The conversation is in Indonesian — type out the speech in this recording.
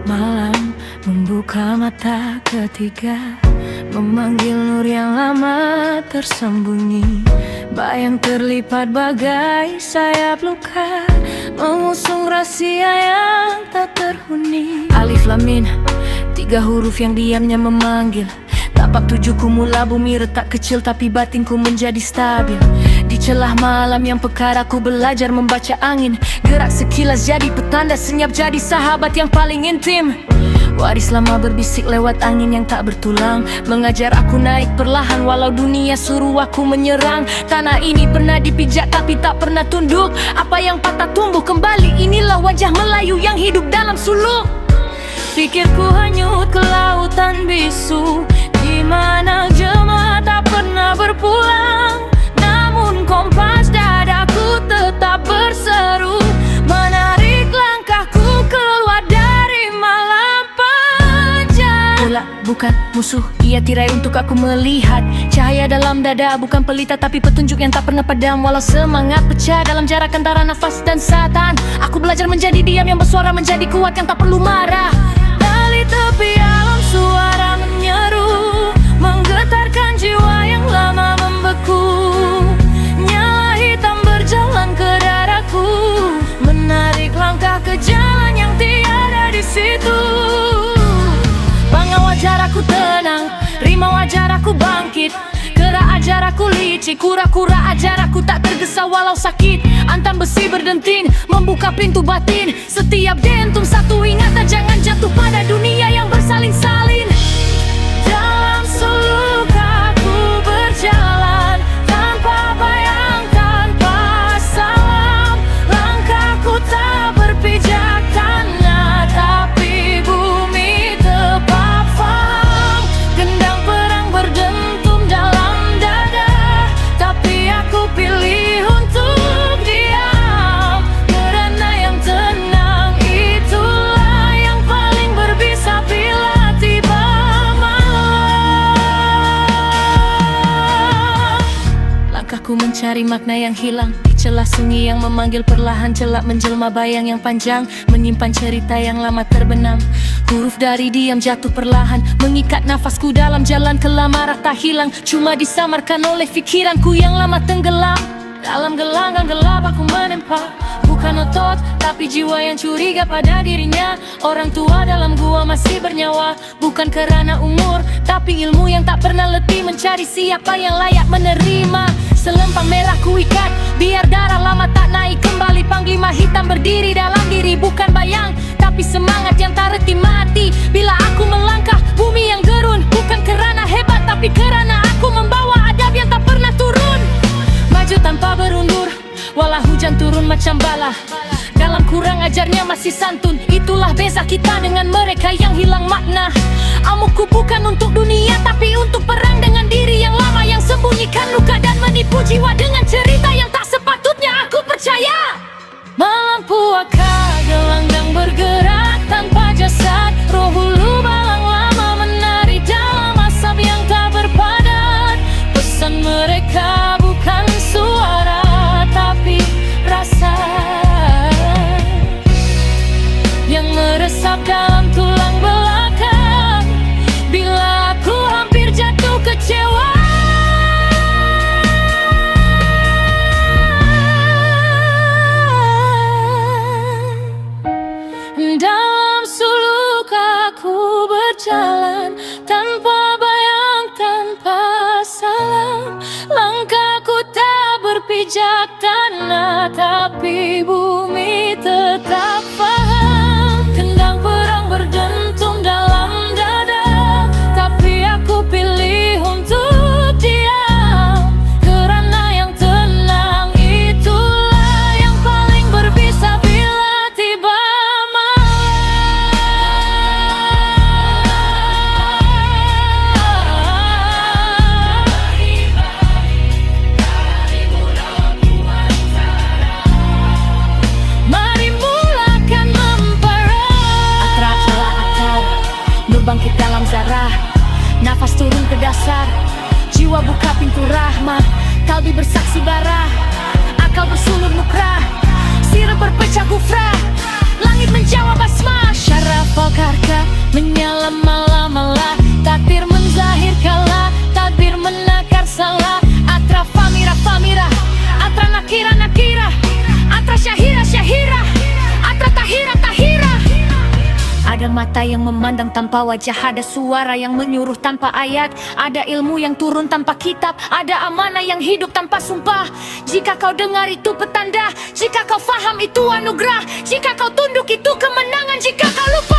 Malam membuka mata ketiga, memanggil nur yang lama tersembunyi. Bayang terlipat bagai sayap luka, mengusung rahasia yang tak terhuni. Alif lam mim, 3 huruf yang diamnya memanggil. Tapak tujuhku mula bumi retak kecil, tapi batinku menjadi stabil. Di celah malam yang pekar aku belajar membaca angin. Gerak sekilas jadi petanda, senyap jadi sahabat yang paling intim. Waris lama berbisik lewat angin yang tak bertulang, mengajar aku naik perlahan walau dunia suruh aku menyerang. Tanah ini pernah dipijak tapi tak pernah tunduk. Apa yang patah tumbuh kembali, inilah wajah Melayu yang hidup dalam suluk. Pikirku hanyut ke lautan bisu, di mana jemaah tak pernah berpulang. Namun kompas dadaku tetap berseru, menarik langkahku keluar dari malam panjang. Bola bukan musuh, ia tirai untuk aku melihat. Cahaya dalam dada bukan pelita, tapi petunjuk yang tak pernah padam. Walau semangat pecah dalam jarak antara nafas dan setan, aku belajar menjadi diam yang bersuara, menjadi kuat yang tak perlu marah. Dari tepi alam suara menyeru, menggetarkan jiwa yang lama membeku. Nyala hitam berjalan ke dadaku, menarik langkah ke jalan yang tiada di situ. Bangga wajar aku tenang, rimau ajar aku bangkit. Gerak ajar aku licik, kura-kura ajar aku tak tergesa walau sakit. Antam besi berdenting, membuka pintu batin. Setiap dentum satu ingatan, jangan jatuh pada dunia yang bersalin-salin. Dalam suluk aku berjalan, tanpa bayang, tanpa salam. Langkahku tak berpijak tanah, tapi bumi tepat faham. Gendang perang berdentum dalam dada, tapi aku pilih untuk diam. Karena yang tenang itulah yang paling berbisa bila tiba malam. Langkahku mencari makna yang hilang di celah sunyi yang memanggil perlahan. Celak menjelma bayang yang panjang, menyimpan cerita yang lama terbenam. Huruf dari diam jatuh perlahan, mengikat nafasku dalam jalan kelam. Marah tak hilang, cuma disamarkan oleh pikiranku yang lama tenggelam. Dalam gelanggang gelap aku menempa, bukan otot tapi jiwa yang curiga pada dirinya. Orang tua dalam gua masih bernyawa, bukan karena umur tapi ilmu yang tak pernah letih mencari siapa yang layak menerima. Selempang merah ku ikat, biar darah lama tak naik kembali. Panglima hitam berdiri dalam diri, bukan bayang tapi semangat yang tak reti mati. Bila aku melangkah bumi yang gerun, bukan kerana hebat tapi kerana aku membawa adab yang tak pernah turun. Maju tanpa berundur, walau hujan turun macam bala. Dalam kurang ajarnya masih santun, itulah beza kita dengan mereka yang hilang makna. Amukku bukan untuk dunia tapi untuk perang dengan diri yang lama, yang sembunyikan luka dan menipu jiwa dengan cerita yang tak sepatutnya aku percaya. Malam puaka gelanggang bergerak tanpa jasad, roh hulu balang lama menari dalam asap yang tak berpadat. Pesan mereka bukan suara tapi rasa yang meresap dalam tulang belakang. Bila aku hampir jatuh kecewa, dalam suluk aku berjalan, tanpa bayang, tanpa salam. Langkahku tak berpijak tanah, tapi bumi tetap faham. Gendang perang berdentum dalam dada, tapi aku pilih untuk diam. Karena yang tenang itulah yang paling berbisa bila tiba bangkit dalam zarah. Nafas turun ke dasar, jiwa buka pintu rahmat. Kalbi bersaksi bara, akal bersulur nukra. Sirap berpecah gufra, langit menjawab asma. Syaraf al Ada mata yang memandang tanpa wajah, ada suara yang menyuruh tanpa ayat, ada ilmu yang turun tanpa kitab, ada amanah yang hidup tanpa sumpah. Jika kau dengar itu petanda, jika kau faham itu anugerah, jika kau tunduk itu kemenangan, jika kau lupa